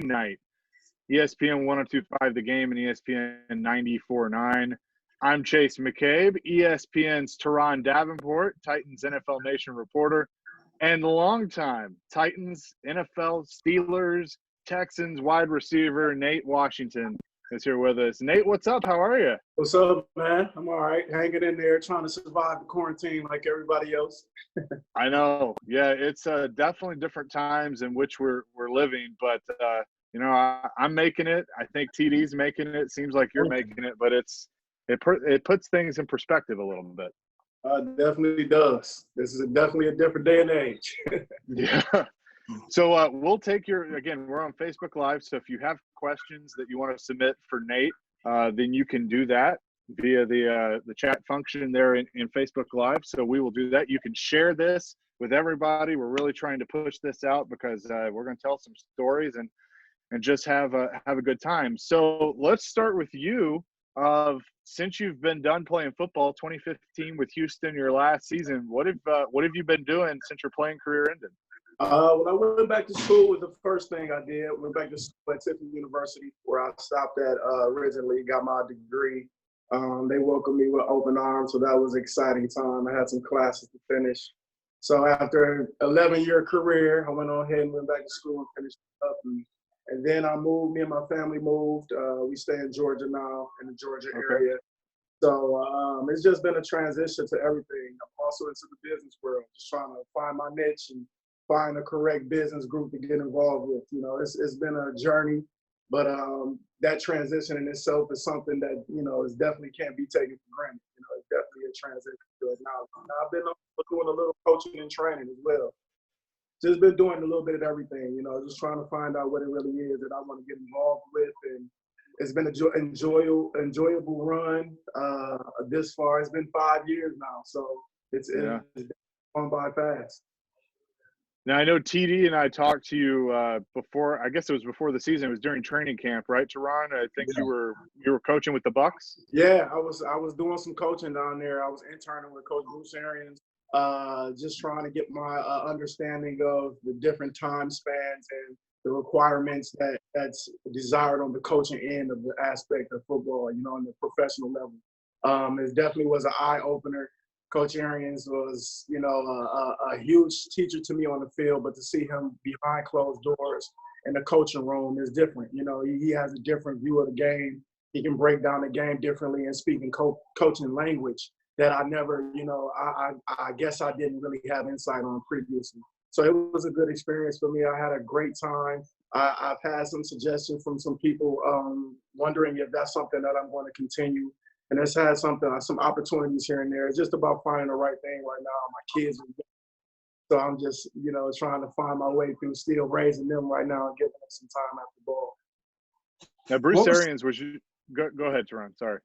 night. ESPN 102.5 The Game and ESPN 94.9. I'm Chase McCabe, ESPN's Turron Davenport, Titans NFL Nation reporter, and longtime Titans, NFL, Steelers, Texans wide receiver Nate Washington is here with us. Nate, what's up? How are you? What's up, man? I'm all right. Hanging in there, trying to survive the quarantine like everybody else. I know. Yeah, it's definitely different times in which we're living, but I'm making it. I think TD's making it. Seems like you're making it, but it puts things in perspective a little bit. Definitely does. This is definitely a different day and age. Yeah. So we'll take we're on Facebook Live, so if you have questions that you want to submit for Nate, then you can do that via the chat function there in Facebook Live. So we will do that. You can share this with everybody. We're really trying to push this out because we're going to tell some stories and just have a good time. So let's start with you. Since you've been done playing football, 2015 with Houston, your last season, what have you been doing since your playing career ended? When I went back to school, was the first thing I did. Went back to school at Tiffany University, where I stopped at originally, got my degree. They welcomed me with open arms, so that was an exciting time. I had some classes to finish. So after an 11-year career, I went on ahead and went back to school and finished up. And then I moved. Me and my family moved. We stay in Georgia now, in the Georgia area. So it's just been a transition to everything. I'm also into the business world, just trying to find my niche and find the correct business group to get involved with. You know, it's been a journey, but that transition in itself is something that, is definitely can't be taken for granted. It's definitely a transition to it now. I've been doing a little coaching and training as well. Just been doing a little bit of everything, just trying to find out what it really is that I want to get involved with. And it's been an enjoyable run this far. It's been 5 years now, so it's gone by fast. Now, I know TD and I talked to you before. I guess it was before the season. It was during training camp, right, Turron? I think you were coaching with the Bucs. Yeah, I was doing some coaching down there. I was interning with Coach Bruce Arians, just trying to get my understanding of the different time spans and the requirements that's desired on the coaching end of the aspect of football, on the professional level. It definitely was an eye opener. Coach Arians was, a huge teacher to me on the field, but to see him behind closed doors in the coaching room is different. He has a different view of the game. He can break down the game differently and speak in coaching language that I never, I guess I didn't really have insight on previously. So it was a good experience for me. I had a great time. I've had some suggestions from some people wondering if that's something that I'm going to continue. And it's had some opportunities here and there. It's just about finding the right thing right now. My kids are young, so I'm just, trying to find my way through still raising them right now and giving them some time after the ball. Now, Bruce Arians, go ahead, Turron. Sorry.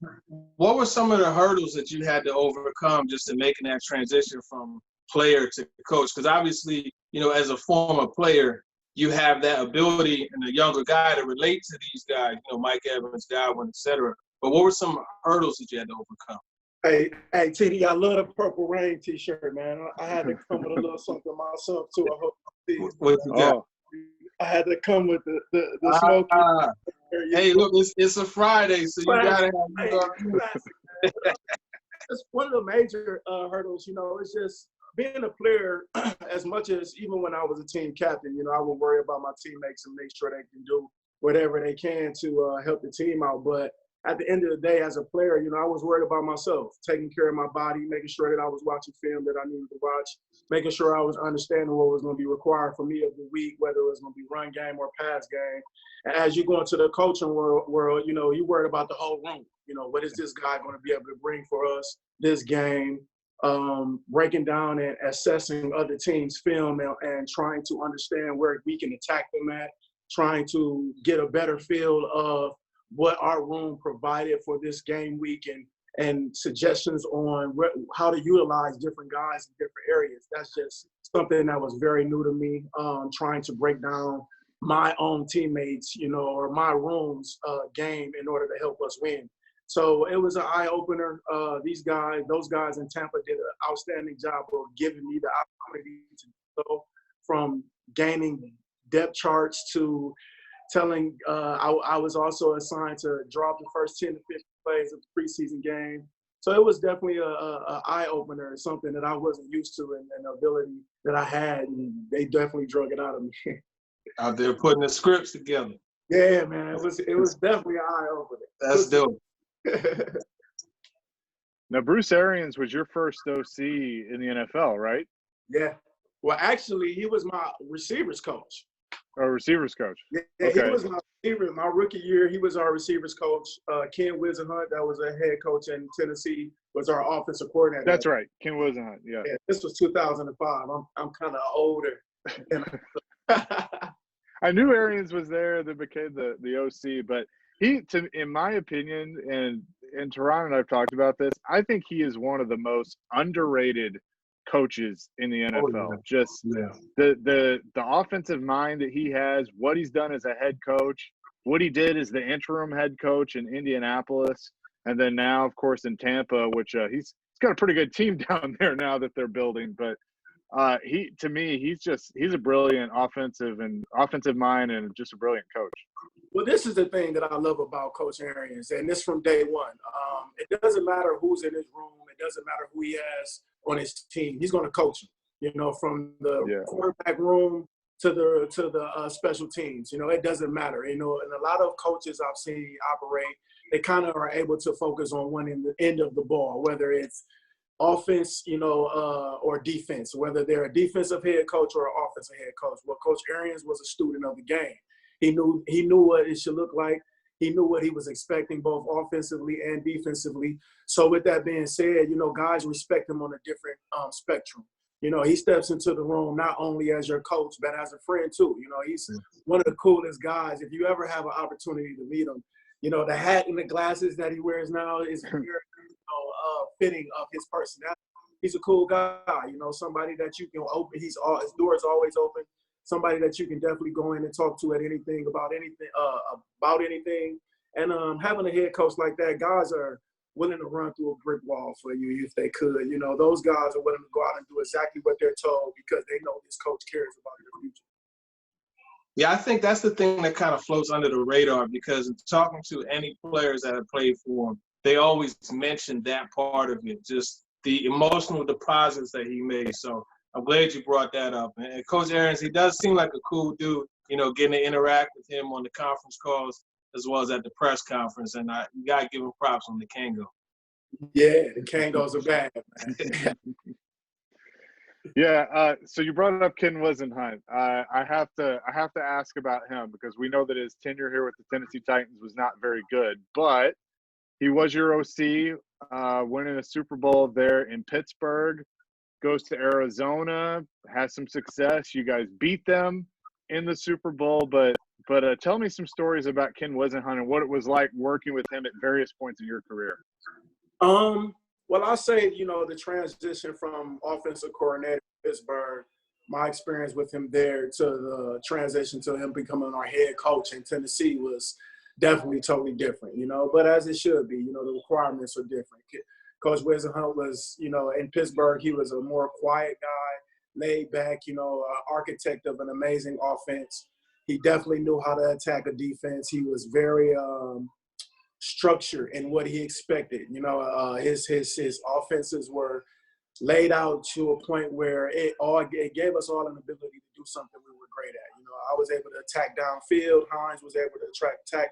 What were some of the hurdles that you had to overcome just in making that transition from player to coach? Because obviously, as a former player, you have that ability and a younger guy to relate to these guys, Mike Evans, Godwin, et cetera. But what were some hurdles that you had to overcome? Hey, TD, I love the Purple Rain T-shirt, man. I had to come with a little something myself too. I hope I had to come with the smoky. Hey, look, it's a Friday, so you gotta have. It's one of the major hurdles. It's just being a player. As much as even when I was a team captain, I would worry about my teammates and make sure they can do whatever they can to help the team out, but at the end of the day, as a player, I was worried about myself, taking care of my body, making sure that I was watching film that I needed to watch, making sure I was understanding what was going to be required for me of the week, whether it was going to be run game or pass game. And as you go into the coaching world, you're worried about the whole room. What is this guy going to be able to bring for us this game? Breaking down and assessing other teams' film and trying to understand where we can attack them at, trying to get a better feel of what our room provided for this game week and suggestions on how to utilize different guys in different areas. That's just something that was very new to me, trying to break down my own teammates, or my room's game in order to help us win. So it was an eye-opener. Those guys in Tampa did an outstanding job of giving me the opportunity to go from gaining depth charts to telling I was also assigned to drop the first 10 to 15 plays of the preseason game. So it was definitely a eye-opener, something that I wasn't used to, and an ability that I had, and they definitely drug it out of me. Out there putting the scripts together. Yeah, man, it was definitely an eye-opener. That's dope. Now, Bruce Arians was your first OC in the NFL, right? Yeah. Well, actually, he was my receivers coach. Or receivers coach? Yeah, Okay. He was my receiver. My rookie year, he was our receivers coach. Ken Whisenhunt, that was a head coach in Tennessee, was our offensive coordinator. That's right, Ken Whisenhunt. Yeah. This was 2005. I'm kind of older. I knew Arians was there that became the OC, but in my opinion, and Turron and I've talked about this, I think he is one of the most underrated coaches in the NFL. Oh, yeah. Just the offensive mind that he has, what he's done as a head coach, what he did as the interim head coach in Indianapolis, and then now, of course, in Tampa, which he's got a pretty good team down there now that they're building. But he's a brilliant offensive mind and just a brilliant coach. Well, this is the thing that I love about Coach Arians, and this from day one. It doesn't matter who's in his room. It doesn't matter who he has on his team. He's going to coach them. You know, from the quarterback room to the special teams. You know, it doesn't matter. You know, and a lot of coaches I've seen operate, they kind of are able to focus on one end of the ball, whether it's offense, you know, or defense, whether they're a defensive head coach or an offensive head coach. Well, Coach Arians was a student of the game. He knew what it should look like. He knew what he was expecting both offensively and defensively. So with that being said, you know, guys respect him on a different spectrum. You know, he steps into the room not only as your coach, but as a friend too. You know, he's one of the coolest guys. If you ever have an opportunity to meet him, you know, the hat and the glasses that he wears now is very, fitting of his personality. He's a cool guy, you know, somebody that you can open. His door is always open. Somebody that you can definitely go in and talk to about anything. And having a head coach like that, guys are willing to run through a brick wall for you if they could. You know, those guys are willing to go out and do exactly what they're told because they know this coach cares about their future. Yeah, I think that's the thing that kind of floats under the radar because talking to any players that have played for him, they always mention that part of it, just the emotional deposits that he made. So I'm glad you brought that up. And Coach Arians, he does seem like a cool dude, you know, getting to interact with him on the conference calls as well as at the press conference. And you got to give him props on the Kango. Yeah, the Kangos are bad, man. Yeah, so you brought up Ken Whisenhunt. I have to ask about him because we know that his tenure here with the Tennessee Titans was not very good, but he was your OC, winning a Super Bowl there in Pittsburgh, goes to Arizona, has some success. You guys beat them in the Super Bowl, but tell me some stories about Ken Whisenhunt and what it was like working with him at various points in your career. Well, I'll say, you know, the transition from offensive coordinator in Pittsburgh, my experience with him there to the transition to him becoming our head coach in Tennessee was definitely totally different, you know, but as it should be, you know, the requirements are different. Coach Whisenhunt was, you know, in Pittsburgh, he was a more quiet guy, laid back, you know, architect of an amazing offense. He definitely knew how to attack a defense. He was very structured in what he expected. You know, his offenses were laid out to a point where it gave us all an ability to do something we were great at. You know, I was able to attack downfield. Hines was able to attack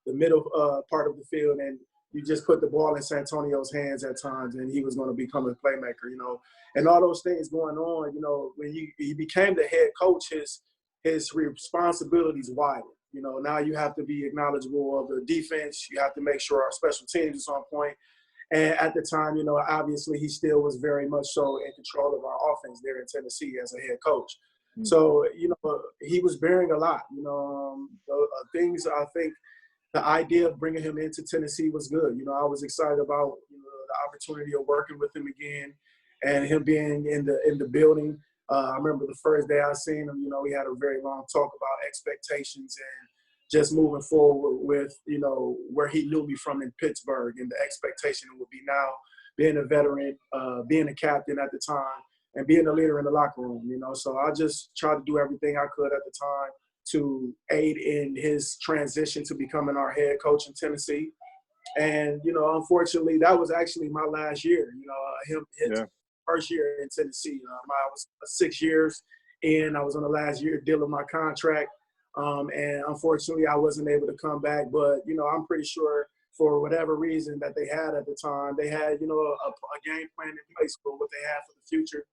the middle part of the field, and you just put the ball in Santonio's hands at times, and he was going to become a playmaker, you know. And all those things going on, you know, when he became the head coach, his responsibilities widened. You know, now you have to be knowledgeable of the defense. You have to make sure our special teams is on point. And at the time, you know, obviously he still was very much so in control of our offense there in Tennessee as a head coach. Mm-hmm. So, you know, he was bearing a lot. You know, things I think the idea of bringing him into Tennessee was good. You know, I was excited about, you know, the opportunity of working with him again and him being in the building. I remember the first day I seen him, you know, we had a very long talk about expectations and just moving forward with, you know, where he knew me from in Pittsburgh and the expectation would be now being a veteran, being a captain at the time and being a leader in the locker room, you know. So I just tried to do everything I could at the time to aid in his transition to becoming our head coach in Tennessee. And, you know, unfortunately, that was actually my last year, you know, his first year in Tennessee. I was 6 years in. I was on the last year deal of my contract. And unfortunately, I wasn't able to come back. But, you know, I'm pretty sure for whatever reason that they had at the time, they had, you know, a game plan in place for what they had for the future.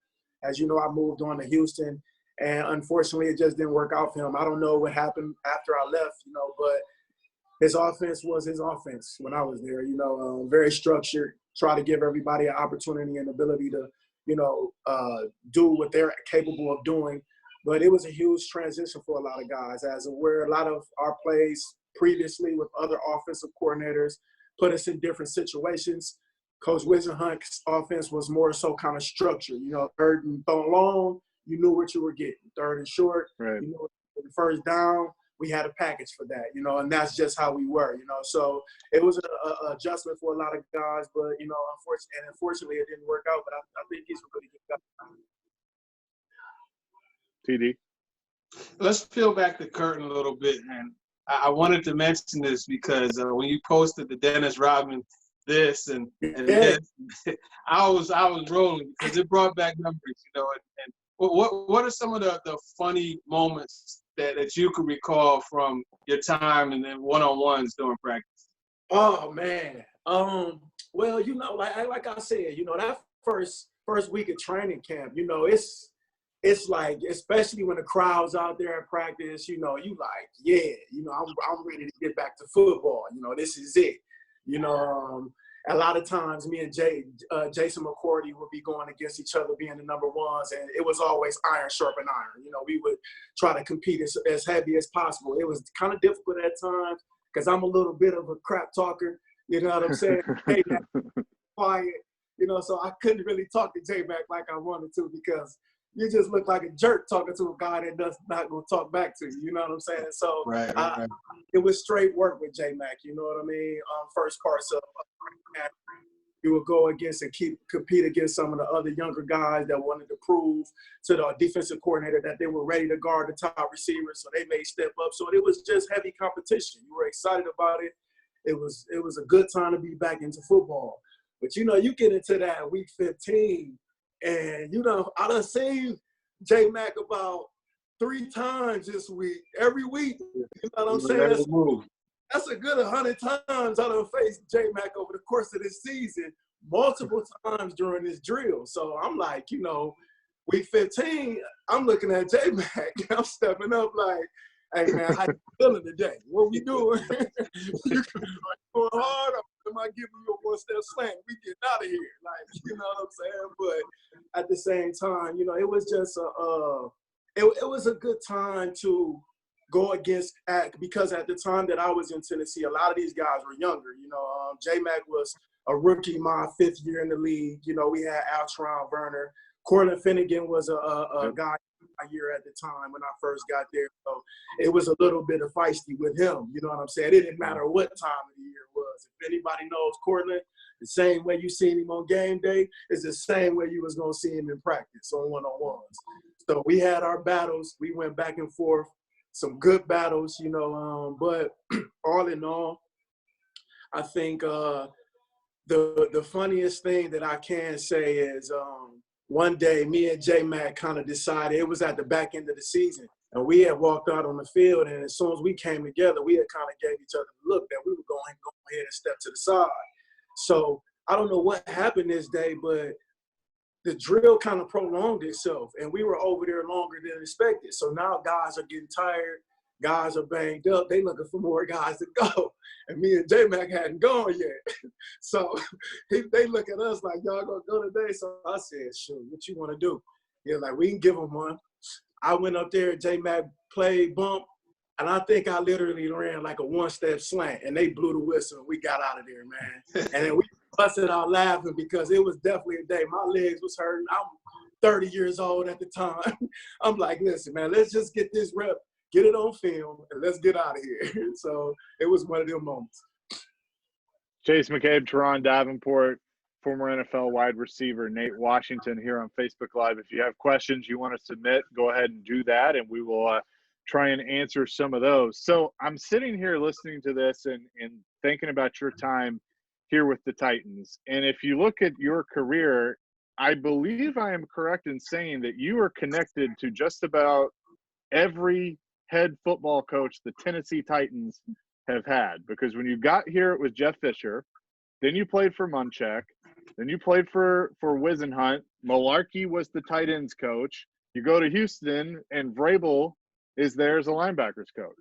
As you know, I moved on to Houston, and unfortunately, it just didn't work out for him. I don't know what happened after I left, you know, but his offense was his offense when I was there, you know, very structured, try to give everybody an opportunity and ability to, you know, do what they're capable of doing. But it was a huge transition for a lot of guys, as where a lot of our plays previously with other offensive coordinators put us in different situations. Coach Whisenhunt's offense was more so kind of structured, you know, third and thrown long, you knew what you were getting. Third and short, you know, the first down, we had a package for that, you know, and that's just how we were, you know. So it was an adjustment for a lot of guys, but, you know, unfortunately it didn't work out, but I think he's a really good guy. TD? Let's peel back the curtain a little bit, and I wanted to mention this because when you posted the Dennis Rodman this and this, I was rolling because it brought back memories, you know. And what are some of the funny moments that you could recall from your time and then one-on-ones during practice? Oh man, well, you know, like I said, you know, that first week of training camp, you know, it's like, especially when the crowd's out there at practice, you know, you like, yeah, you know, I'm ready to get back to football. You know, this is it. You know, a lot of times me and Jason McCourty would be going against each other, being the number ones, and it was always iron sharpen iron. You know, we would try to compete as heavy as possible. It was kind of difficult at times because I'm a little bit of a crap talker. You know what I'm saying? Hey, quiet. You know, so I couldn't really talk to J-Mac like I wanted to because you just look like a jerk talking to a guy that does not going to talk back to you. You know what I'm saying? So right. It was straight work with J-Mac. You know what I mean? First parts of you would go against and compete against some of the other younger guys that wanted to prove to the defensive coordinator that they were ready to guard the top receivers, so they may step up. So it was just heavy competition. You were excited about it. It was a good time to be back into football. But, you know, you get into that week 15, and, you know, I done seen J-Mac about 3 times this week, every week. You know what I'm saying? That's a good 100 times I done faced J-Mac over the course of this season, multiple times during this drill. So I'm like, you know, week 15, I'm looking at J-Mac. I'm stepping up like, hey, man, how you feeling today? What we doing? You going hard? Am I giving you a one-step slant? We getting out of here. Like, you know what I'm saying? But at the same time, you know, it was just it was a good time to go against, because at the time that I was in Tennessee, a lot of these guys were younger. You know, J-Mac was a rookie my 5th year in the league. You know, we had Altron Verner. Cortland Finnegan was a guy my year at the time when I first got there. So it was a little bit of feisty with him. You know what I'm saying? It didn't matter what time of the year it was. If anybody knows Cortland, the same way you seen him on game day is the same way you was going to see him in practice on one-on-ones. So we had our battles. We went back and forth, some good battles, you know. But all in all, I think the funniest thing that I can say is one day me and J-Mac kind of decided, it was at the back end of the season, and we had walked out on the field, and as soon as we came together, we had kind of gave each other a look that we were going to go ahead and step to the side. So I don't know what happened this day, but the drill kind of prolonged itself, and we were over there longer than expected. So now guys are getting tired. Guys are banged up. They looking for more guys to go. And me and J-Mac hadn't gone yet. So they look at us like, y'all gonna go today? So I said, sure, what you want to do? They're like, we can give them one. I went up there, J-Mac played bump, and I think I literally ran like a one-step slant, and they blew the whistle, and we got out of there, man. And then we busted out laughing because it was definitely a day. My legs was hurting. I'm 30 years old at the time. I'm like, listen, man, let's just get this rep, get it on film, and let's get out of here. So it was one of them moments. Chase McCabe Turron Davenport, former NFL wide receiver Nate Washington here on Facebook Live. If you have questions you want to submit, go ahead and do that, and we will try and answer some of those. So I'm sitting here listening to this and thinking about your time here with the Titans. And if you look at your career, I believe I am correct in saying that you are connected to just about every head football coach the Tennessee Titans have had. Because when you got here, it was Jeff Fisher. Then you played for Munchak. Then you played for Whisenhunt. Malarkey was the tight ends coach. You go to Houston, and Vrabel is there as a linebackers coach.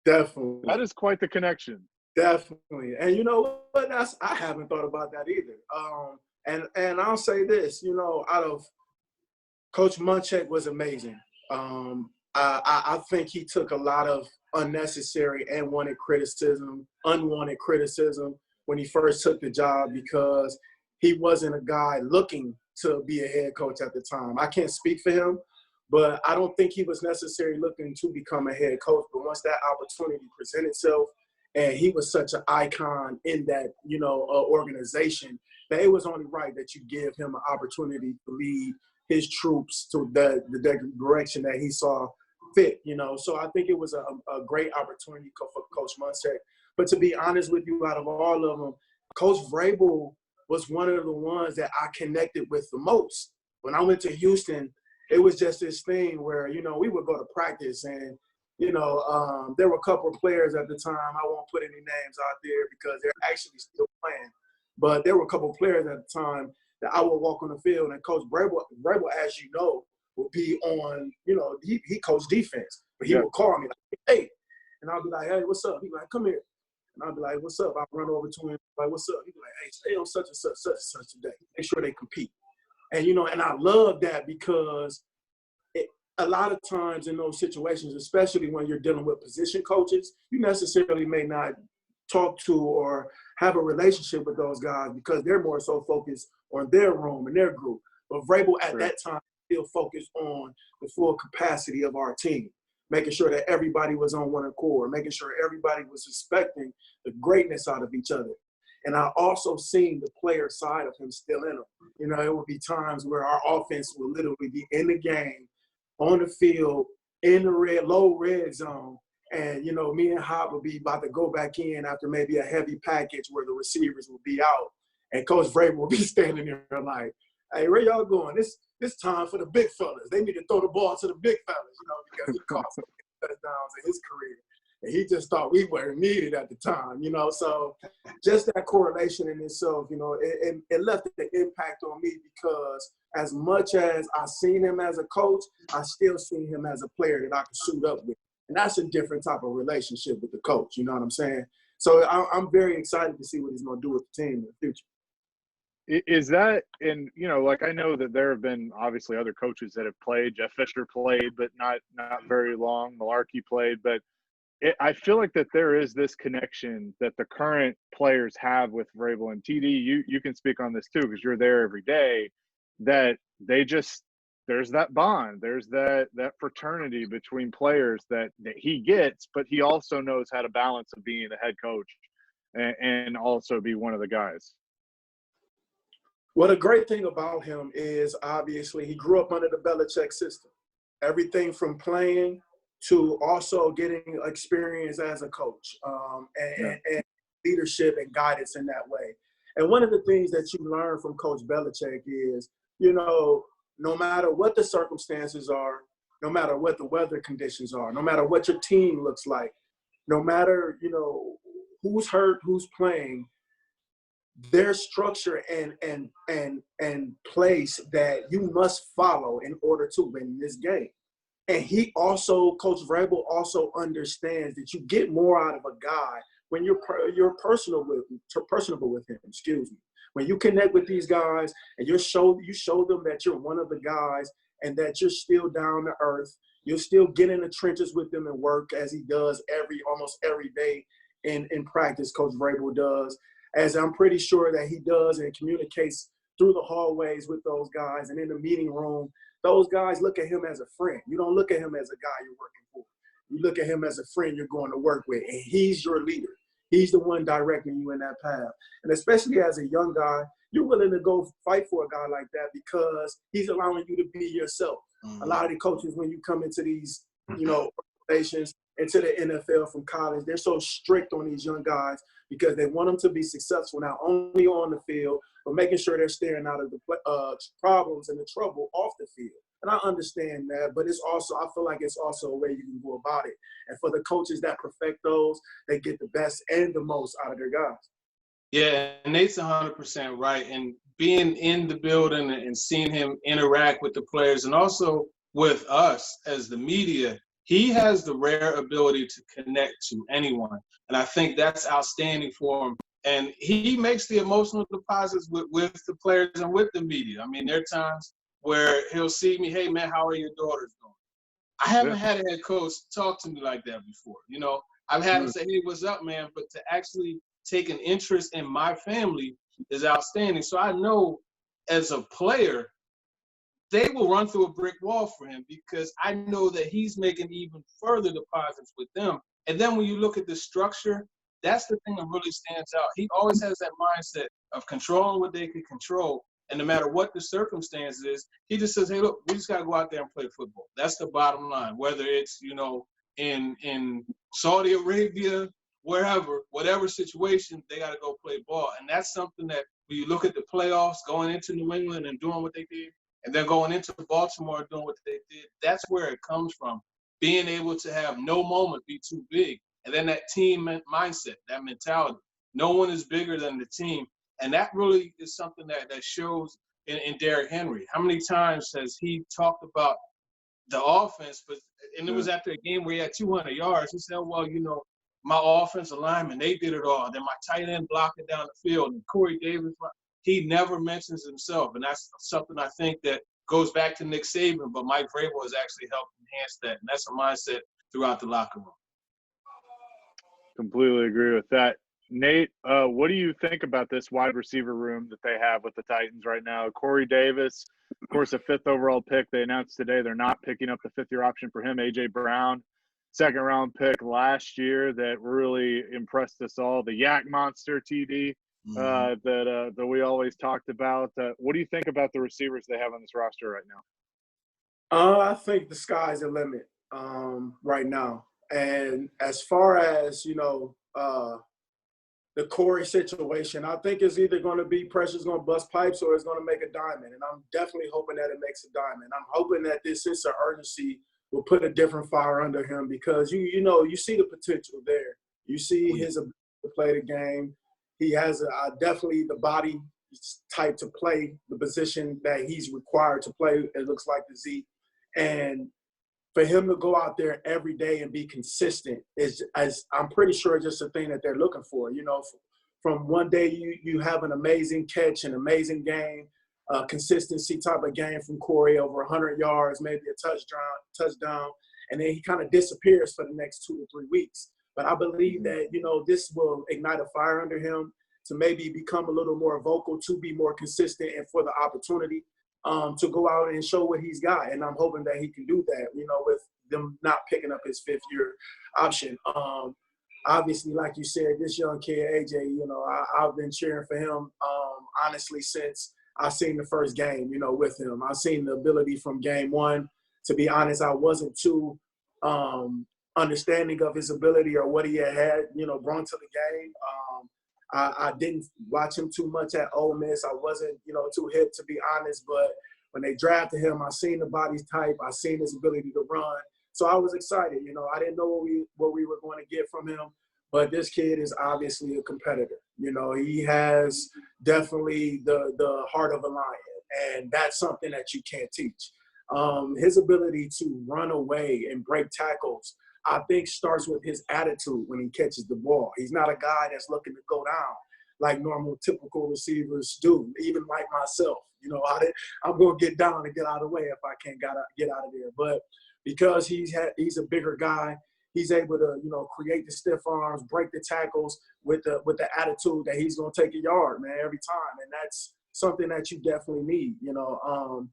Definitely. That is quite the connection. Definitely. And you know what? I haven't thought about that either. And I'll say this, you know, out of Coach Munchak was amazing. I think he took a lot of unnecessary and unwanted criticism when he first took the job because he wasn't a guy looking to be a head coach at the time. I can't speak for him, but I don't think he was necessarily looking to become a head coach. But once that opportunity presented itself, and he was such an icon in that, you know, organization, that it was only right that you give him an opportunity to lead his troops to the direction that he saw fit, you know. So I think it was a great opportunity for Coach Munchak. But to be honest with you, out of all of them, Coach Vrabel was one of the ones that I connected with the most. When I went to Houston, it was just this thing where, you know, we would go to practice and, you know, there were a couple of players at the time. I won't put any names out there because they're actually still playing. But there were a couple of players at the time that I would walk on the field, and Coach Vrabel, as you know, would be on, you know, he coached defense. But he would call me like, hey. And I'll be like, hey, what's up? He'd be like, come here. And I'll be like, what's up? I'll run over to him, like, what's up? He'd be like, hey, stay on such and such today. Make sure they compete. And, you know, and I love that because a lot of times in those situations, especially when you're dealing with position coaches, you necessarily may not talk to or have a relationship with those guys because they're more so focused on their room and their group. But Vrabel at that time still focused on the full capacity of our team, making sure that everybody was on one accord, making sure everybody was respecting the greatness out of each other. And I also seen the player side of him still in him. You know, it would be times where our offense would literally be in the game, on the field, in the low red zone. And, you know, me and Hop would be about to go back in after maybe a heavy package where the receivers would be out. And Coach Vrabel would be standing there like, hey, where y'all going? This time for the big fellas. They need to throw the ball to the big fellas, you know, because he caught some touchdowns in his career. And he just thought we weren't needed at the time, you know. So just that correlation in itself, you know, it left an impact on me because as much as I seen him as a coach, I still seen him as a player that I could suit up with. And that's a different type of relationship with the coach, you know what I'm saying? So I'm very excited to see what he's going to do with the team in the future. Is that – and, you know, like I know that there have been obviously other coaches that have played. Jeff Fisher played, but not very long. Malarkey played. But I feel like that there is this connection that the current players have with Vrabel. And TD, you can speak on this too because you're there every day, that they just – there's that bond. There's that fraternity between players that he gets, but he also knows how to balance of being the head coach and also be one of the guys. Well, the great thing about him is obviously he grew up under the Belichick system. Everything from playing to also getting experience as a coach and leadership and guidance in that way. And one of the things that you learn from Coach Belichick is, you know, no matter what the circumstances are, no matter what the weather conditions are, no matter what your team looks like, no matter, you know, who's hurt, who's playing, there's structure and place that you must follow in order to win this game. And he also, Coach Vrabel also understands that you get more out of a guy when you're personable with him, When you connect with these guys and you show them that you're one of the guys and that you're still down to earth, you'll still get in the trenches with them and work as he does almost every day in practice, Coach Vrabel does, as I'm pretty sure that he does and communicates through the hallways with those guys and in the meeting room. Those guys look at him as a friend. You don't look at him as a guy you're working for. You look at him as a friend you're going to work with, and he's your leader. He's the one directing you in that path. And especially as a young guy, you're willing to go fight for a guy like that because he's allowing you to be yourself. Mm-hmm. A lot of the coaches, when you come into these, you know, organizations into the NFL from college. They're so strict on these young guys because they want them to be successful, not only on the field, but making sure they're staying out of the problems and the trouble off the field. And I understand that, but it's also, I feel like it's also a way you can go about it. And for the coaches that perfect those, they get the best and the most out of their guys. Yeah, Nate's 100% right. And being in the building and seeing him interact with the players and also with us as the media, he has the rare ability to connect to anyone. And I think that's outstanding for him. And he makes the emotional deposits with the players and with the media. I mean, there are times where he'll see me, hey, man, how are your daughters doing? I haven't had a head coach talk to me like that before. You know, I've had him say, hey, what's up, man? But to actually take an interest in my family is outstanding. So I know as a player, they will run through a brick wall for him because I know that he's making even further deposits with them. And then when you look at the structure, that's the thing that really stands out. He always has that mindset of controlling what they can control. And no matter what the circumstance is, he just says, hey, look, we just got to go out there and play football. That's the bottom line. Whether it's, you know, in Saudi Arabia, wherever, whatever situation, they got to go play ball. And that's something that when you look at the playoffs, going into New England and doing what they did, and then going into Baltimore and doing what they did, that's where it comes from. Being able to have no moment be too big. And then that team mindset, that mentality. No one is bigger than the team. And that really is something that shows in Derrick Henry. How many times has he talked about the offense? And it was after a game where he had 200 yards. He said, well, you know, my offensive lineman, they did it all. Then my tight end blocked it down the field. And Corey Davis, he never mentions himself. And that's something I think that goes back to Nick Saban, but Mike Vrabel has actually helped enhance that. And that's a mindset throughout the locker room. Completely agree with that. Nate, what do you think about this wide receiver room that they have with the Titans right now? Corey Davis, of course, a 5th overall pick. They announced today they're not picking up the 5th-year option for him. A.J. Brown, 2nd-round pick last year that really impressed us all. The Yak Monster, TD, that we always talked about. What do you think about the receivers they have on this roster right now? I think the sky's the limit right now. And as far as, you know, the Corey situation, I think it's either going to be pressure's going to bust pipes or it's going to make a diamond. And I'm definitely hoping that it makes a diamond. I'm hoping that this sense of urgency will put a different fire under him because, you know, you see the potential there. You see his ability to play the game. He has definitely the body type to play the position that he's required to play. It looks like the Z. And for him to go out there every day and be consistent is, as I'm pretty sure, just a thing that they're looking for. You know, from one day you have an amazing catch, an amazing game, consistency type of game from Corey, over 100 yards, maybe a touchdown, and then he kind of disappears for the next 2 to 3 weeks. But I believe that, you know, this will ignite a fire under him to maybe become a little more vocal, to be more consistent, and for the opportunity to go out and show what he's got. And I'm hoping that he can do that, you know, with them not picking up his 5th-year option. Obviously, like you said, this young kid, AJ, you know, I've been cheering for him, honestly, since I seen the first game, you know, with him. I've seen the ability from game one. To be honest, I wasn't too understanding of his ability or what he had, you know, brought to the game. I didn't watch him too much at Ole Miss. I wasn't, you know, too hip, to be honest. But when they drafted him, I seen the body type. I seen his ability to run. So I was excited. You know, I didn't know what we were going to get from him. But this kid is obviously a competitor. You know, he has definitely the heart of a lion. And that's something that you can't teach. His ability to run away and break tackles, I think, starts with his attitude when he catches the ball. He's not a guy that's looking to go down like normal, typical receivers do, even like myself. You know, I'm going to get down and get out of the way if I can't get out of there. But because he's a bigger guy, he's able to, you know, create the stiff arms, break the tackles with the attitude that he's going to take a yard, man, every time. And that's something that you definitely need, you know.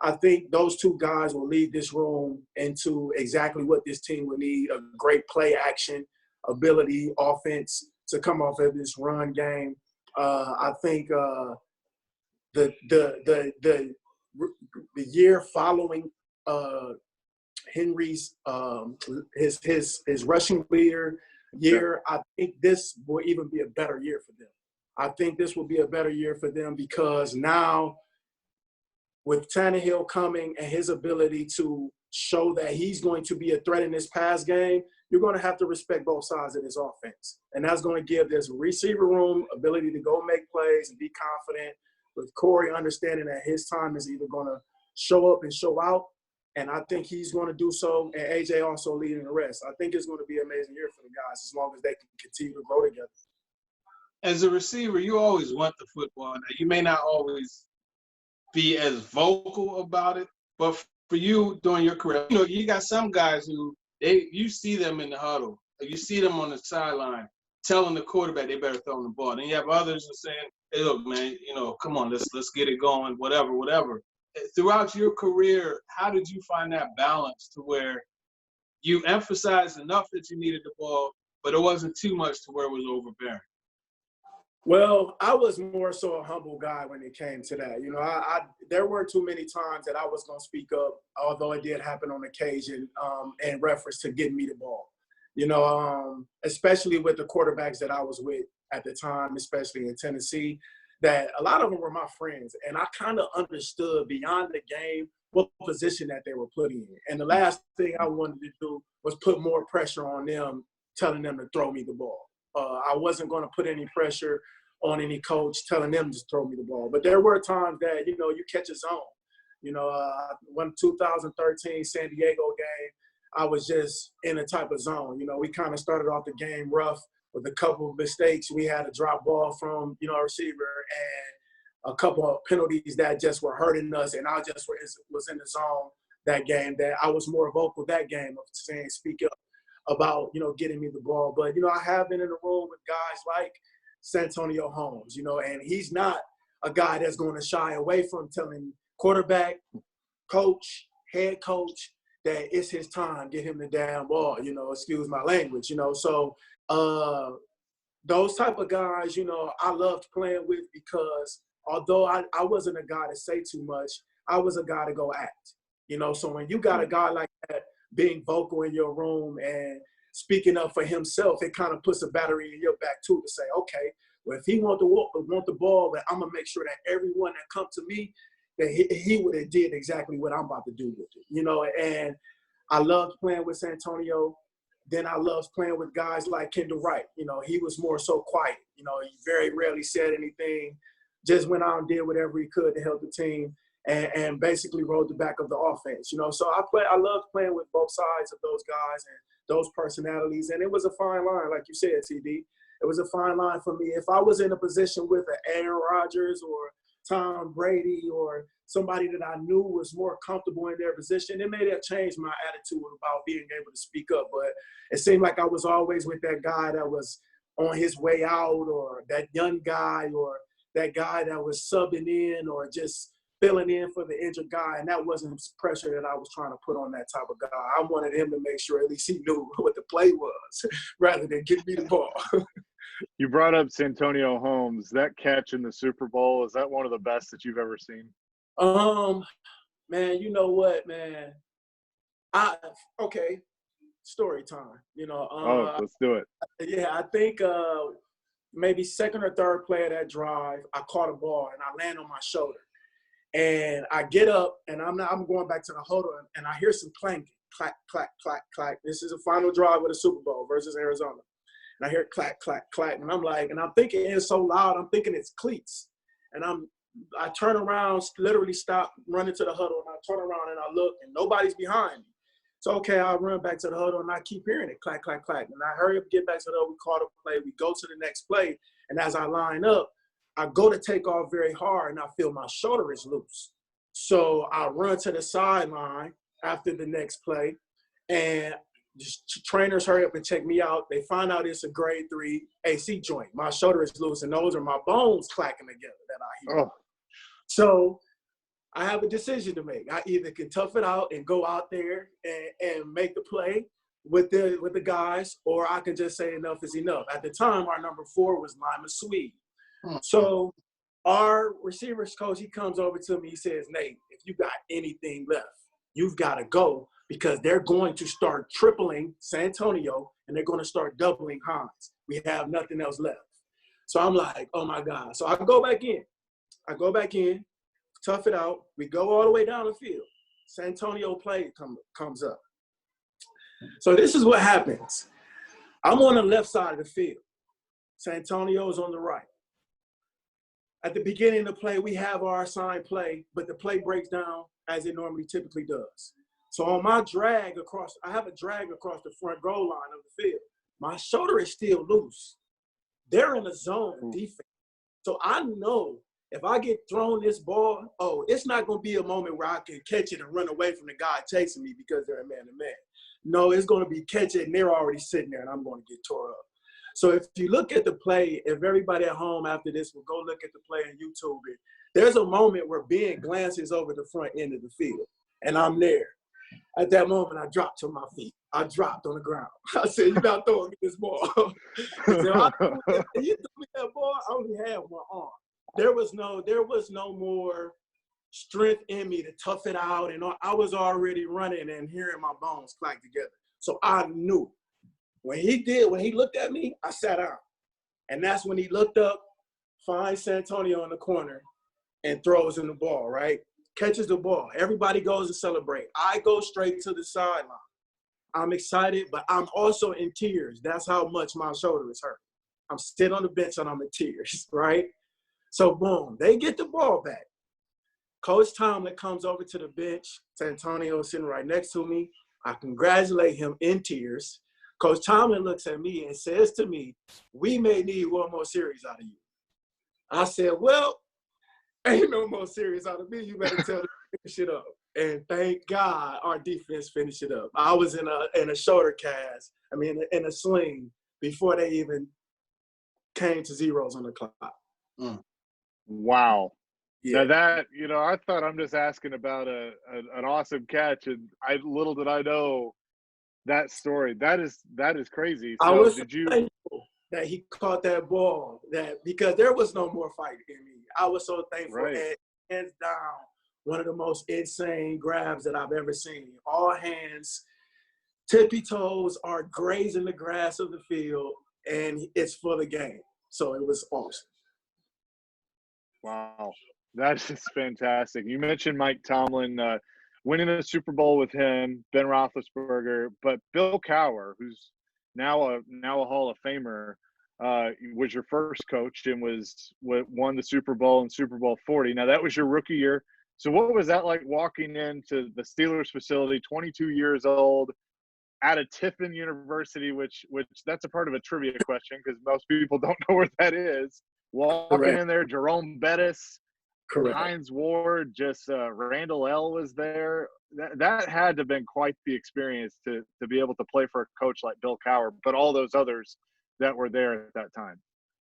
I think those two guys will lead this room into exactly what this team will need: a great play action ability, offense to come off of this run game. I think the year following Henry's his rushing leader year, I think this will even be a better year for them. I think this will be a better year for them because now with Tannehill coming and his ability to show that he's going to be a threat in this pass game, you're going to have to respect both sides of this offense. And that's going to give this receiver room ability to go make plays and be confident, with Corey understanding that his time is either going to show up and show out, and I think he's going to do so, and AJ also leading the rest. I think it's going to be an amazing year for the guys as long as they can continue to grow together. As a receiver, you always want the football. Now, you may not always be as vocal about it, but for you during your career, you know, you got some guys who you see them in the huddle, or you see them on the sideline telling the quarterback they better throw the ball. Then you have others who are saying, "Hey, look, man, you know, come on, let's get it going, whatever." Throughout your career, how did you find that balance to where you emphasized enough that you needed the ball, but it wasn't too much to where it was overbearing? Well, I was more so a humble guy when it came to that. You know, there weren't too many times that I was going to speak up, although it did happen on occasion in reference to getting me the ball. You know, especially with the quarterbacks that I was with at the time, especially in Tennessee, that a lot of them were my friends. And I kind of understood beyond the game what position that they were putting in. And the last thing I wanted to do was put more pressure on them, telling them to throw me the ball. I wasn't going to put any pressure on any coach telling them to throw me the ball. But there were times that, you know, you catch a zone. You know, when 2013 San Diego game, I was just in a type of zone. You know, we kind of started off the game rough with a couple of mistakes. We had a drop ball from, you know, our receiver and a couple of penalties that just were hurting us. And I just was in the zone that game, that I was more vocal that game of saying, speak up about, you know, getting me the ball. But, you know, I have been in the room with guys like Santonio Holmes, you know, and he's not a guy that's going to shy away from telling quarterback, coach, head coach, that it's his time, get him the damn ball, you know, excuse my language, you know. So those type of guys, you know, I loved playing with because although I wasn't a guy to say too much, I was a guy to go act, you know. So when you got a guy like that being vocal in your room and speaking up for himself, it kind of puts a battery in your back too to say, okay, well, if he want the ball, then I'm going to make sure that everyone that come to me, that he would have did exactly what I'm about to do with it, you know. And I loved playing with Santonio. Then I loved playing with guys like Kendall Wright. You know, he was more so quiet. You know, he very rarely said anything, just went out and did whatever he could to help the team and basically rode the back of the offense, you know. So I loved playing with both sides of those guys and those personalities. And it was a fine line, like you said, TD. It was a fine line for me. If I was in a position with an Aaron Rodgers or Tom Brady or somebody that I knew was more comfortable in their position, it may have changed my attitude about being able to speak up. But it seemed like I was always with that guy that was on his way out, or that young guy, or that guy that was subbing in or just filling in for the injured guy. And that wasn't pressure that I was trying to put on that type of guy. I wanted him to make sure at least he knew what the play was rather than give me the ball. You brought up Santonio Holmes. That catch in the Super Bowl, is that one of the best that you've ever seen? Man, you know what, man? Okay, story time. You know, let's do it. Yeah, I think maybe second or third play of that drive, I caught a ball and I land on my shoulder. And I get up and I'm going back to the huddle and I hear some clanking, clack, clack, clack, clack. This is a final drive of the Super Bowl versus Arizona. And I hear clack, clack, clack. And I'm like, and I'm thinking it's so loud, I'm thinking it's cleats. And I turn around, literally stop, run into the huddle, and I turn around and I look and nobody's behind me. So, okay, I'll run back to the huddle and I keep hearing it, clack, clack, clack. And I hurry up, get back to the huddle, we call the play, we go to the next play. And as I line up, I go to take off very hard and I feel my shoulder is loose. So I run to the sideline after the next play and trainers hurry up and check me out. They find out it's a grade 3 AC joint. My shoulder is loose and those are my bones clacking together that I hear. Oh. So I have a decision to make. I either can tough it out and go out there and make the play with the guys, or I can just say enough is enough. At the time, our number 4 was Lima Swede. So our receivers coach, he comes over to me, he says, Nate, if you got anything left, you've got to go because they're going to start tripling San Antonio and they're going to start doubling Hines. We have nothing else left. So I'm like, oh my God. So I go back in, tough it out. We go all the way down the field. San Antonio play comes up. So this is what happens. I'm on the left side of the field. San Antonio's on the right. At the beginning of the play, we have our assigned play, but the play breaks down as it normally typically does. So on my drag across, I have a drag across the front goal line of the field. My shoulder is still loose. They're in a zone defense. So I know if I get thrown this ball, it's not going to be a moment where I can catch it and run away from the guy chasing me because they're a man-to-man. No, it's going to be catch it, and they're already sitting there, and I'm going to get tore up. So if you look at the play, if everybody at home after this will go look at the play on YouTube, there's a moment where Ben glances over the front end of the field, and I'm there. At that moment, I dropped to my feet. I dropped on the ground. I said, "You're not throwing me this ball." So you threw me that ball, I only had one arm. There was no more strength in me to tough it out, and I was already running and hearing my bones clack together. So I knew. When he looked at me, I sat down. And that's when he looked up, finds San Antonio in the corner, and throws him the ball, right? Catches the ball. Everybody goes to celebrate. I go straight to the sideline. I'm excited, but I'm also in tears. That's how much my shoulder is hurt. I'm sitting on the bench and I'm in tears, right? So, boom, they get the ball back. Coach Tomlin comes over to the bench. San Antonio is sitting right next to me. I congratulate him in tears. Coach Tomlin looks at me and says to me, "We may need one more series out of you." I said, "Well, ain't no more series out of me. You better tell them to finish it up." And thank God our defense finished it up. I was in a shoulder cast, in a sling before they even came to zeros on the clock. Wow. Yeah. Now that, I thought I'm just asking about an awesome catch, and little did I know that story. That is crazy. So I was thankful that he caught that ball, because there was no more fight in me. I was so thankful. Right. And hands down, one of the most insane grabs that I've ever seen. All hands, tippy toes are grazing the grass of the field, and it's for the game. So it was awesome. Wow. That's just fantastic. You mentioned Mike Tomlin, winning a Super Bowl with him, Ben Roethlisberger, but Bill Cowher, who's now a Hall of Famer, was your first coach and won the Super Bowl and Super Bowl 40. Now that was your rookie year. So what was that like walking into the Steelers facility, 22 years old, at a Tiffin University, which that's a part of a trivia question because most people don't know where that is. Walking Correct. in there, Jerome Bettis, Correct. Hines Ward, just Randall L was there. That had to have been quite the experience to be able to play for a coach like Bill Cowher, but all those others that were there at that time.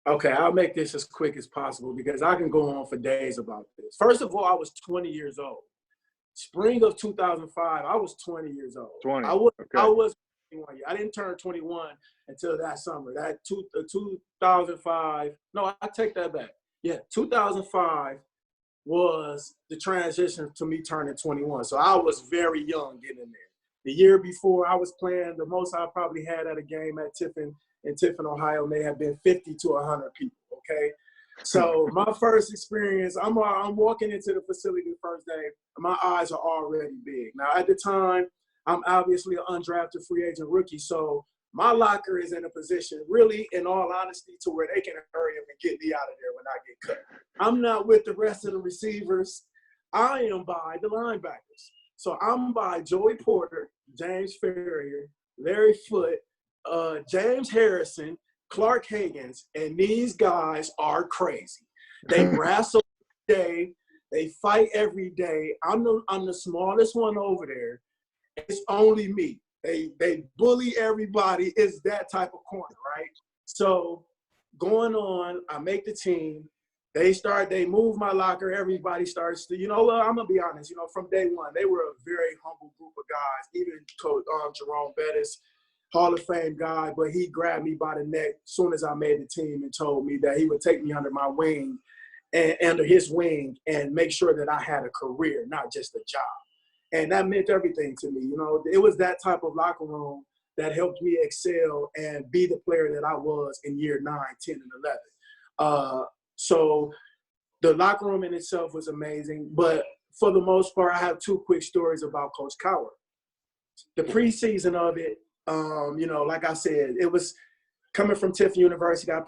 Okay, I'll make this as quick as possible because I can go on for days about this. First of all, I was 20 years old. Spring of 2005, I was 20 years old. 20. I was Okay. 21. I didn't turn 21 until that summer. That 2005. No, I take that back. Yeah, 2005 was the transition to me turning 21. So I was very young getting in there. The year before, I was playing, the most I probably had at a game at Tiffin, in Tiffin, Ohio, may have been 50 to 100 people, okay? So my first experience, I'm walking into the facility the first day, and my eyes are already big. Now, at the time, I'm obviously an undrafted free agent rookie, so my locker is in a position, really, in all honesty, to where they can hurry up and get me out of there when I get cut. I'm not with the rest of the receivers. I am by the linebackers. So I'm by Joey Porter, James Ferrier, Larry Foote, James Harrison, Clark Higgins, and these guys are crazy. They wrestle every day. They fight every day. I'm the smallest one over there. It's only me. They bully everybody. It's that type of corner, right? So going on, I make the team. They move my locker. Everybody starts to, I'm going to be honest, from day one, they were a very humble group of guys. Even Coach Jerome Bettis, Hall of Fame guy, but he grabbed me by the neck as soon as I made the team and told me that he would take me under my wing and under his wing and make sure that I had a career, not just a job. And that meant everything to me. You know, it was that type of locker room that helped me excel and be the player that I was in year 9, 10, and 11. So the locker room in itself was amazing. But for the most part, I have 2 quick stories about Coach Cowher. The preseason of it, you know, like I said, it was coming from Tiffany University. I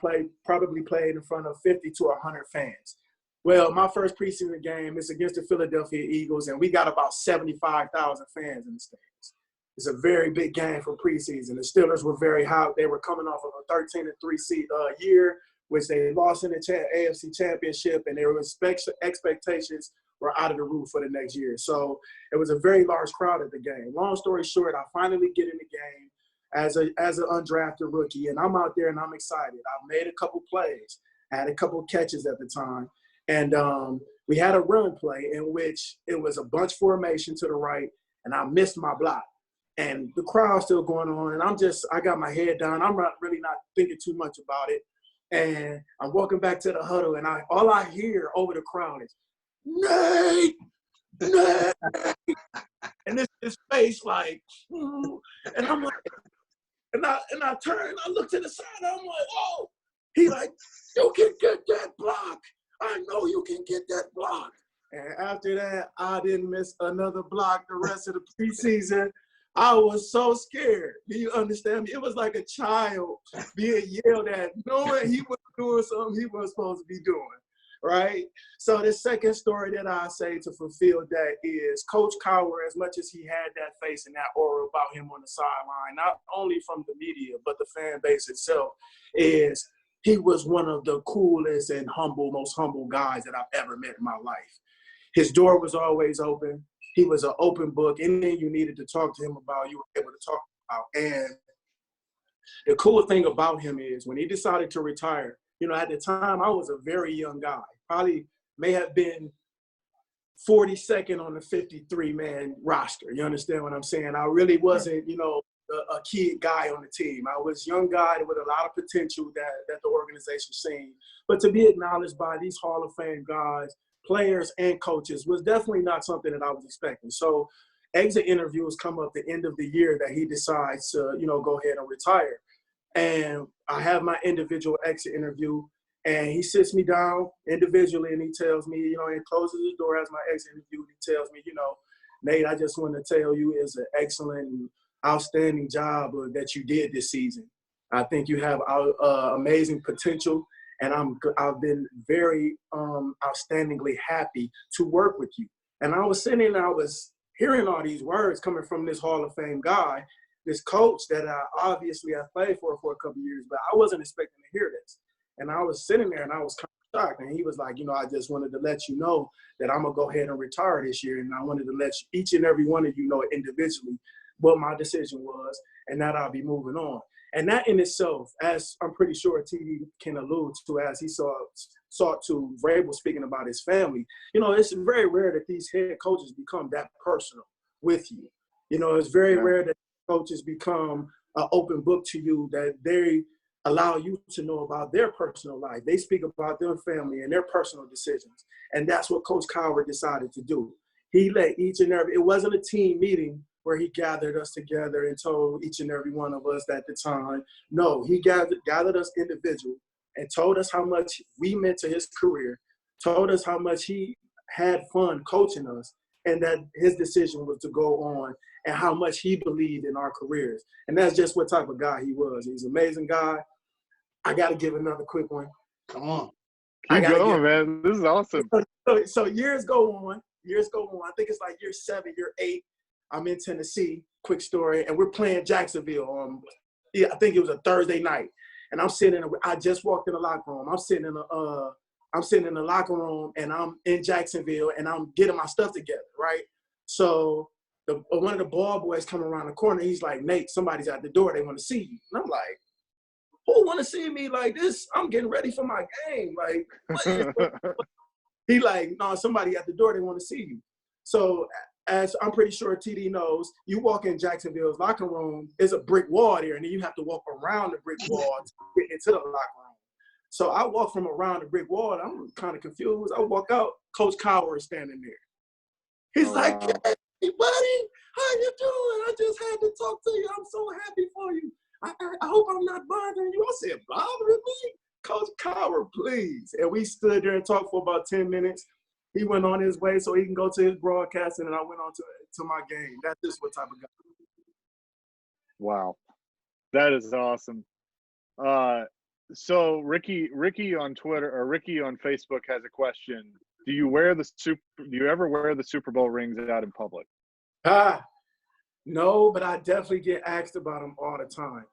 probably played in front of 50 to 100 fans. Well, my first preseason game is against the Philadelphia Eagles, and we got about 75,000 fans in the stands. It's a very big game for preseason. The Steelers were very hot. They were coming off of a 13-3 seed year, which they lost in the AFC Championship, and their expectations were out of the roof for the next year. So it was a very large crowd at the game. Long story short, I finally get in the game as an undrafted rookie, and I'm out there and I'm excited. I made a couple plays. I had a couple catches at the time. And we had a run play in which it was a bunch formation to the right, and I missed my block. And the crowd's still going on, and I got my head down. I'm not thinking too much about it. And I'm walking back to the huddle, and all I hear over the crowd is, Nate! Nate! And this face like, and I'm like, and I turn, I look to the side, I'm like, oh, he like, you can get that block. I know you can get that block. And after that, I didn't miss another block the rest of the preseason. I was so scared. Do you understand me? It was like a child being yelled at, knowing he was doing something he wasn't supposed to be doing, right? So the second story that I say to fulfill that is Coach Cowher, as much as he had that face and that aura about him on the sideline, not only from the media, but the fan base itself, is he was one of the coolest and most humble guys that I've ever met in my life. His door was always open. He was an open book. Anything you needed to talk to him about, you were able to talk about. And the cool thing about him is when he decided to retire, you know, at the time I was a very young guy, probably may have been 42nd on the 53-man roster. You understand what I'm saying? I really wasn't, you know, a kid guy on the team. I was a young guy with a lot of potential that the organization seen. But to be acknowledged by these Hall of Fame guys, players and coaches was definitely not something that I was expecting. So exit interviews come up the end of the year that he decides to, you know, go ahead and retire. And I have my individual exit interview, and he sits me down individually and he tells me, you know, he closes the door as my exit interview. And he tells me, you know, Nate, I just want to tell you it's an excellent and outstanding job that you did this season. I think you have amazing potential, and I've been very outstandingly happy to work with you. And I was sitting and I was hearing all these words coming from this Hall of Fame guy, this coach that I played for a couple of years, but I wasn't expecting to hear this. And I was sitting there and I was kind of shocked. And he was like, you know, I just wanted to let you know that I'm going to go ahead and retire this year. And I wanted to let each and every one of you know individually what my decision was and that I'll be moving on. And that in itself, as I'm pretty sure TD can allude to, as he sought to Vrabel speaking about his family, you know, it's very rare that these head coaches become that personal with you. You know, it's very rare that coaches become an open book to you, that they allow you to know about their personal life. They speak about their family and their personal decisions. And that's what Coach Cowher decided to do. He let each and every, it wasn't a team meeting where he gathered us together and told each and every one of us at the time. No, he gathered us individual and told us how much we meant to his career, told us how much he had fun coaching us, and that his decision was to go on and how much he believed in our careers. And that's just what type of guy he was. He's an amazing guy. I got to give another quick one. Come on. Keep going, man. This is awesome. So years go on. I think it's like year 7, year 8. I'm in Tennessee, quick story, and we're playing Jacksonville I think it was a Thursday night. And I just walked in the locker room. I'm sitting in the locker room, and I'm in Jacksonville, and I'm getting my stuff together, right? So one of the ball boys come around the corner. He's like, Nate, somebody's at the door. They want to see you. And I'm like, who want to see me like this? I'm getting ready for my game. Like, what? He like, no, somebody at the door. They want to see you. So as I'm pretty sure TD knows, you walk in Jacksonville's locker room, there's a brick wall there, and then you have to walk around the brick wall to get into the locker room. So I walk from around the brick wall, and I'm kind of confused. I walk out, Coach Cowher is standing there. He's buddy, how you doing? I just had to talk to you. I'm so happy for you. I hope I'm not bothering you. I said, bothering me? Coach Cowher, please. And we stood there and talked for about 10 minutes. He went on his way so he can go to his broadcasting, and I went on to my game. That's just what type of guy. Wow. That is awesome. So Ricky on Twitter or Ricky on Facebook has a question. Do you ever wear the Super Bowl rings out in public? No, but I definitely get asked about them all the time.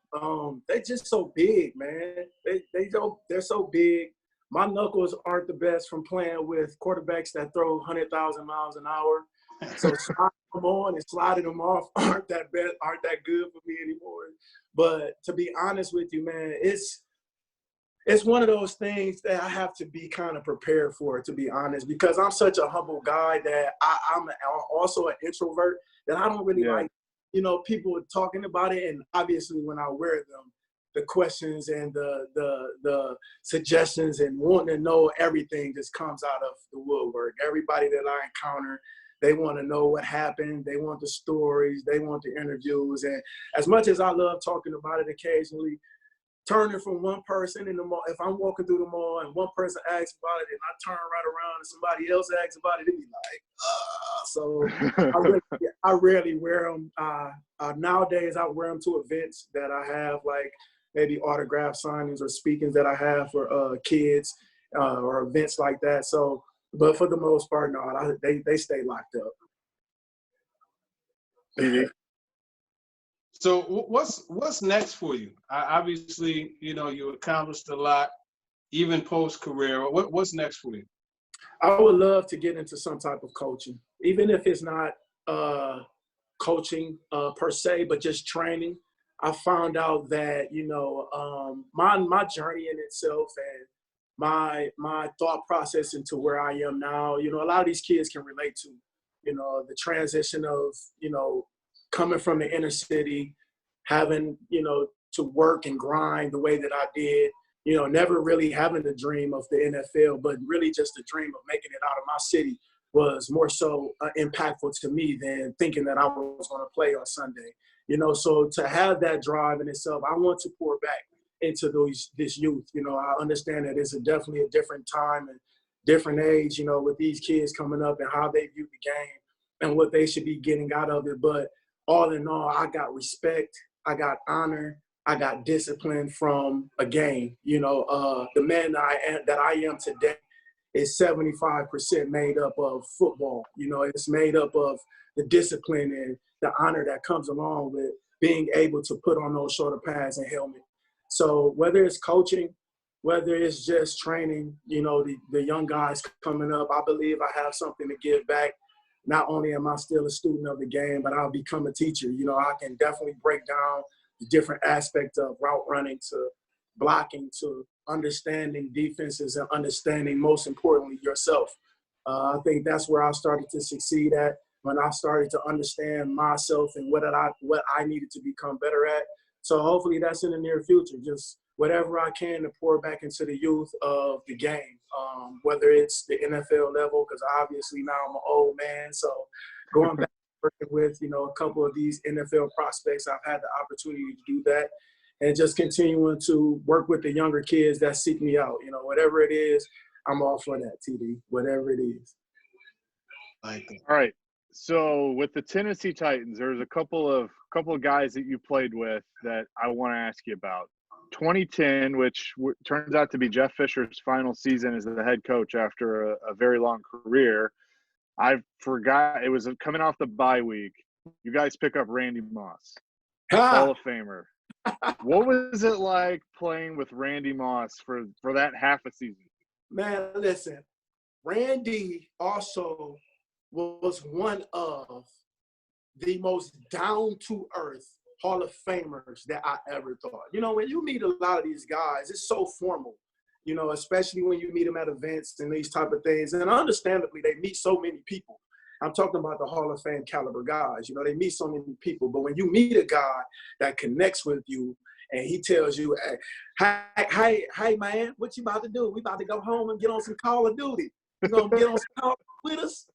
They're just so big, man. They're so big. My knuckles aren't the best from playing with quarterbacks that throw 100,000 miles an hour. So sliding them on and sliding them off aren't that good for me anymore. But to be honest with you, man, it's one of those things that I have to be kind of prepared for, to be honest, because I'm such a humble guy that I'm also an introvert that I don't really like, people talking about it. And obviously when I wear them, the questions and the suggestions and wanting to know everything just comes out of the woodwork. Everybody that I encounter, they want to know what happened. They want the stories. They want the interviews. And as much as I love talking about it occasionally, turning from one person in the mall, if I'm walking through the mall and one person asks about it and I turn right around and somebody else asks about it, it'd be like, So I rarely wear them. Nowadays, I wear them to events that I have, like maybe autograph signings or speakings that I have for kids or events like that. So, but for the most part, no, they stay locked up. So what's next for you? Obviously, you accomplished a lot, even post-career. What's next for you? I would love to get into some type of coaching, even if it's not coaching per se, but just training. I found out that, my journey in itself and my thought process into where I am now, a lot of these kids can relate to, the transition of, coming from the inner city, having, to work and grind the way that I did, never really having the dream of the NFL, but really just the dream of making it out of my city was more so impactful to me than thinking that I was going to play on Sunday. So to have that drive in itself, I want to pour back into this youth. I understand that it's definitely a different time and different age, with these kids coming up and how they view the game and what they should be getting out of it. But all in all, I got respect, I got honor, I got discipline from a game. The man that I am today is 75% made up of football. It's made up of the discipline and the honor that comes along with being able to put on those shoulder pads and helmet. So whether it's coaching, whether it's just training, the young guys coming up, I believe I have something to give back. Not only am I still a student of the game, but I'll become a teacher. I can definitely break down the different aspects of route running to blocking to understanding defenses and understanding, most importantly, yourself. I think that's where I started to succeed at, when I started to understand myself and what I needed to become better at. So hopefully that's in the near future, just whatever I can to pour back into the youth of the game, whether it's the NFL level, because obviously now I'm an old man. So going back working with, a couple of these NFL prospects, I've had the opportunity to do that, and just continuing to work with the younger kids that seek me out. Whatever it is, I'm all for that, TD, whatever it is. All right. So with the Tennessee Titans, there's a couple of guys that you played with that I want to ask you about. 2010, which turns out to be Jeff Fisher's final season as the head coach after a very long career. I forgot, it was coming off the bye week. You guys pick up Randy Moss, Hall of Famer. What was it like playing with Randy Moss for that half a season? Man, listen, Randy also was one of the most down-to-earth Hall of Famers that I ever thought. When you meet a lot of these guys, it's so formal, especially when you meet them at events and these type of things. And understandably, they meet so many people. I'm talking about the Hall of Fame caliber guys. They meet so many people. But when you meet a guy that connects with you and he tells you, hey, man, what you about to do? We about to go home and get on some Call of Duty. You going to get on some Call with us,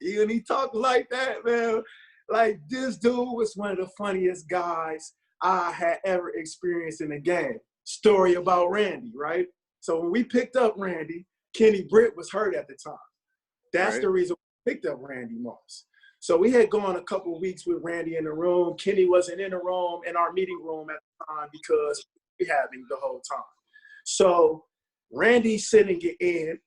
And he talked like that, man. Like, this dude was one of the funniest guys I had ever experienced in a game. Story about Randy, right? So when we picked up Randy, Kenny Britt was hurt at the time. That's the reason we picked up Randy Moss. So we had gone a couple of weeks with Randy in the room. Kenny wasn't in the room, in our meeting room at the time because we were having the whole time. So Randy's sitting in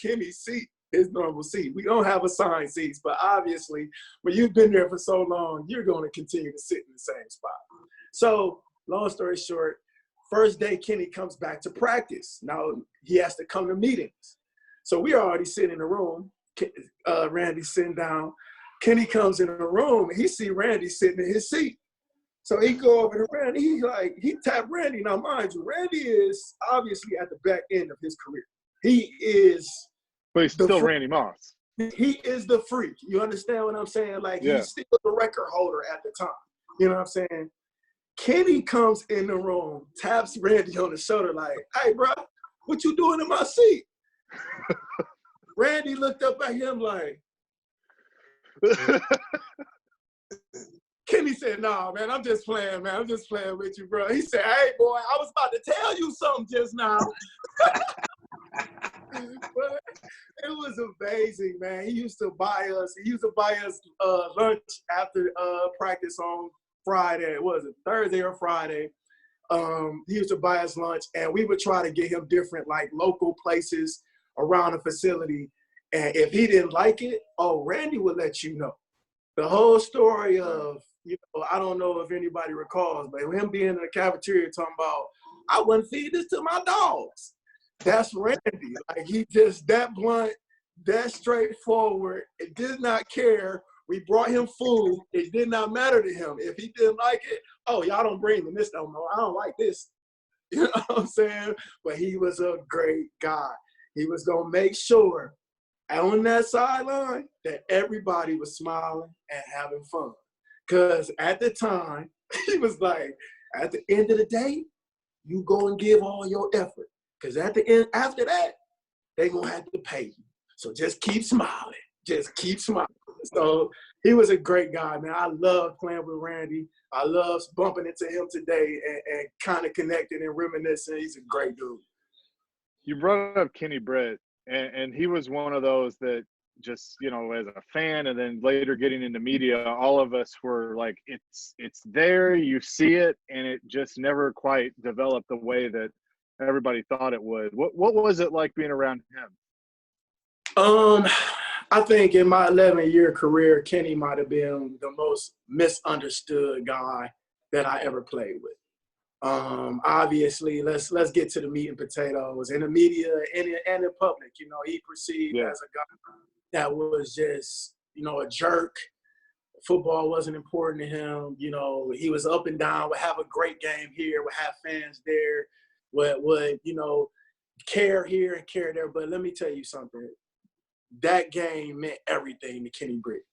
Kenny's seat, his normal seat. We don't have assigned seats, but obviously when you've been there for so long, you're going to continue to sit in the same spot. So long story short, first day Kenny comes back to practice. Now he has to come to meetings. So we are already sitting in the room. Randy's sitting down. Kenny comes in the room and he see Randy sitting in his seat. So he go over to Randy. He tapped Randy. Now, mind you, Randy is obviously at the back end of his career. He is. But he's still Randy Moss. He is the freak. You understand what I'm saying? Like, he's still the record holder at the time. You know what I'm saying? Kenny comes in the room, taps Randy on the shoulder like, hey, bro, what you doing in my seat? Randy looked up at him like, Kenny said, nah, man, I'm just playing, man. I'm just playing with you, bro. He said, hey, boy, I was about to tell you something just now. But it was amazing, man. He used to buy us lunch after practice on Friday. Was it Thursday or Friday? He used to buy us lunch, and we would try to get him different, like, local places around the facility. And if he didn't like it, Randy would let you know. The whole story of, I don't know if anybody recalls, but him being in the cafeteria talking about, I wouldn't feed this to my dogs. That's Randy. Like, he just that blunt, that straightforward. It did not care. We brought him food. It did not matter to him. If he didn't like it, y'all don't bring me this no more. I don't like this. You know what I'm saying? But he was a great guy. He was going to make sure on that sideline that everybody was smiling and having fun. Because at the time, he was like, at the end of the day, you go and give all your effort. Because at the end, after that, they're going to have to pay you. So just keep smiling. Just keep smiling. So he was a great guy, man. I love playing with Randy. I love bumping into him today and kind of connecting and reminiscing. He's a great dude. You brought up Kenny Britt, and he was one of those that just, as a fan and then later getting into media, all of us were like, it's there, you see it, and it just never quite developed the way that everybody thought it would. What was it like being around him? I think in my 11-year career, Kenny might have been the most misunderstood guy that I ever played with. Obviously, let's get to the meat and potatoes. In the media and in public, he perceived as a guy that was just, a jerk. Football wasn't important to him. He was up and down, would have a great game here, would have fans there, would care here and care there. But let me tell you something. That game meant everything to Kenny Britt.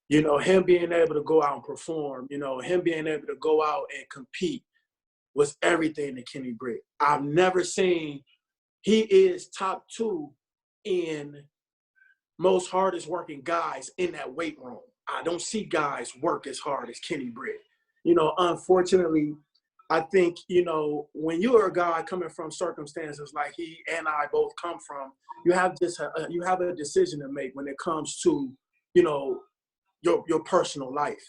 Him being able to go out and perform, him being able to go out and compete was everything to Kenny Britt. I've never seen, he is top 2 in most hardest working guys in that weight room. I don't see guys work as hard as Kenny Britt. Unfortunately, I think, when you are a guy coming from circumstances like he and I both come from, you have a decision to make when it comes to, your personal life.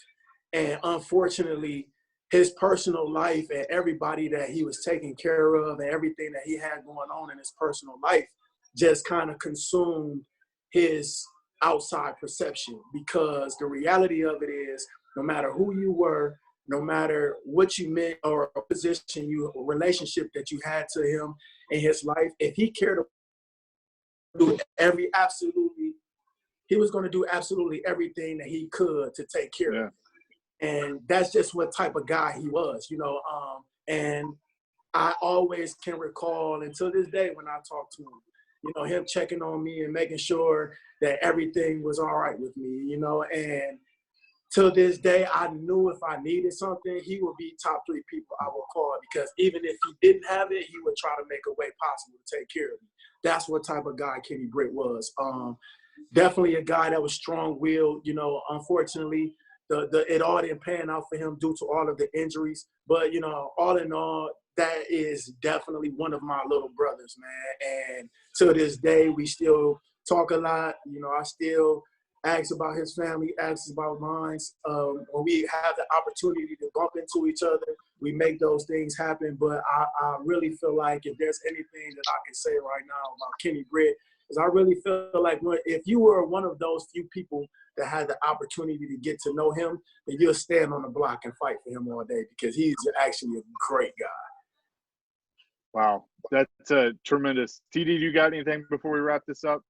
And unfortunately, his personal life and everybody that he was taking care of and everything that he had going on in his personal life just kind of consumed his outside perception, because the reality of it is, no matter who you were, no matter what you meant or a position, a relationship that you had to him in his life, if he cared about he was going to do absolutely everything that he could to take care of him. And that's just what type of guy he was, and I always can recall until this day when I talk to him, him checking on me and making sure that everything was all right with me, and till this day, I knew if I needed something, he would be top 3 people I would call, because even if he didn't have it, he would try to make a way possible to take care of me. That's what type of guy Kenny Britt was. definitely a guy that was strong-willed. You know, unfortunately, it all didn't pan out for him due to all of the injuries. But, you know, all in all, that is definitely one of my little brothers, man. And to this day, we still talk a lot. You know, I still ask about his family, asks about mine. When we have the opportunity to bump into each other, we make those things happen. But I really feel like if there's anything that I can say right now about Kenny Britt, is I really feel like if you were one of those few people that had the opportunity to get to know him, then you'll stand on the block and fight for him all day because he's actually a great guy. Wow, that's a tremendous. TD, do you got anything before we wrap this up?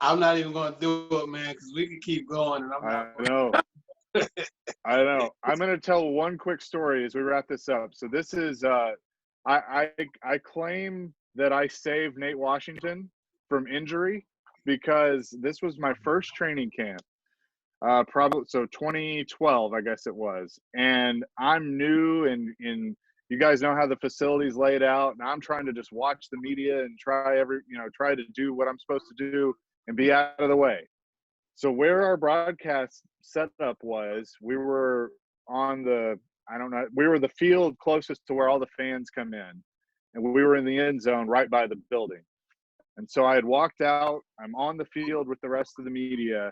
I'm not even going to do it, man, because we can keep going. And I know. I know. I'm going to tell one quick story as we wrap this up. So this is I claim that I saved Nate Washington from injury because this was my first training camp. Probably so 2012, I guess it was. And I'm new and you guys know how the facility's laid out, and I'm trying to just watch the media and try to do what I'm supposed to do and be out of the way. So where our broadcast setup was, we were on we were the field closest to where all the fans come in, and we were in the end zone right by the building. And so I had walked out, I'm on the field with the rest of the media,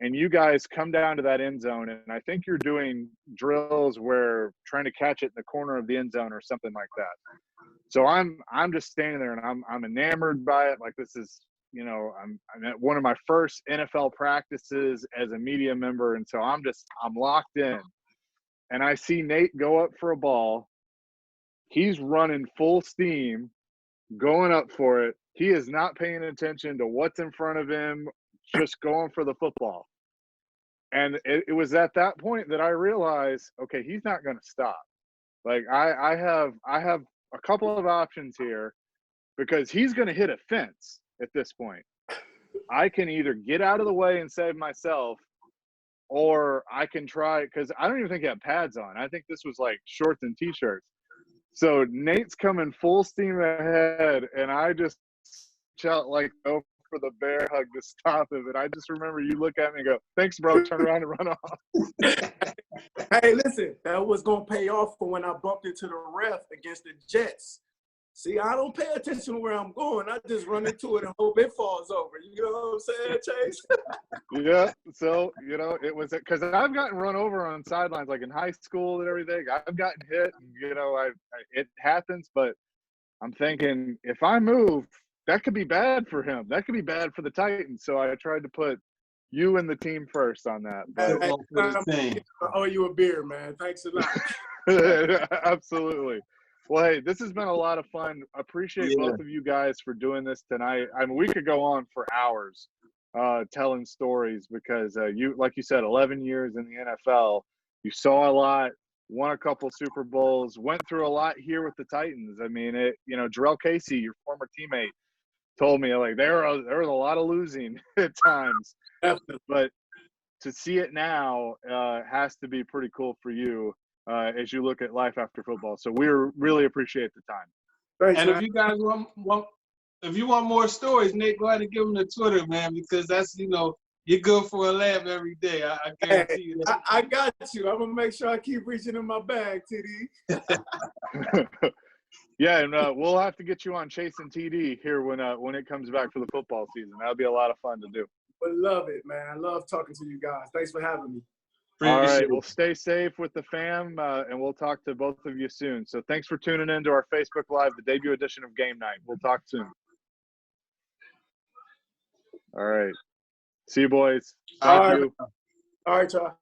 and you guys come down to that end zone, and I think you're doing drills where trying to catch it in the corner of the end zone or something like that. So I'm just standing there, and I'm enamored by it. Like this is, you know, I'm at one of my first NFL practices as a media member, and so I'm locked in. And I see Nate go up for a ball. He's running full steam, going up for it. He is not paying attention to what's in front of him, just going for the football. And it was at that point that I realized, okay, he's not going to stop. Like I have a couple of options here because he's going to hit a fence at this point. I can either get out of the way and save myself, or I can try, because I don't even think he had pads on. I think this was like shorts and T-shirts. So Nate's coming full steam ahead, and I just shout like, go for the bear hug to stop him. And I just remember you look at me and go, thanks, bro, turn around and run off. Hey, listen, that was going to pay off for when I bumped into the ref against the Jets. See, I don't pay attention to where I'm going. I just run into it and hope it falls over. You know what I'm saying, Chase? Yeah. So, you know, it was because I've gotten run over on sidelines, like in high school and everything. I've gotten hit, and, you know, it happens. But I'm thinking if I move, that could be bad for him. That could be bad for the Titans. So I tried to put you and the team first on that. But I owe you a beer, man. Thanks a lot. Absolutely. Well, hey, this has been a lot of fun. Appreciate both of you guys for doing this tonight. I mean, we could go on for hours telling stories because you, like you said, 11 years in the NFL, you saw a lot, won a couple Super Bowls, went through a lot here with the Titans. I mean, Jarrell Casey, your former teammate, told me like there was a lot of losing at times, but to see it now has to be pretty cool for you. As you look at life after football. So we really appreciate the time. Thanks, and man. if you guys want more stories, Nick, go ahead and give them the Twitter, man, because that's, you know, you're good for a laugh every day. I guarantee you that. I got you. I'm going to make sure I keep reaching in my bag, TD. Yeah, and we'll have to get you on Chase and TD here when it comes back for the football season. That'll be a lot of fun to do. I love it, man. I love talking to you guys. Thanks for having me. All right, well, stay safe with the fam, and we'll talk to both of you soon. So thanks for tuning in to our Facebook Live, the debut edition of Game Night. We'll talk soon. All right. See you, boys. Thank you. All right, y'all.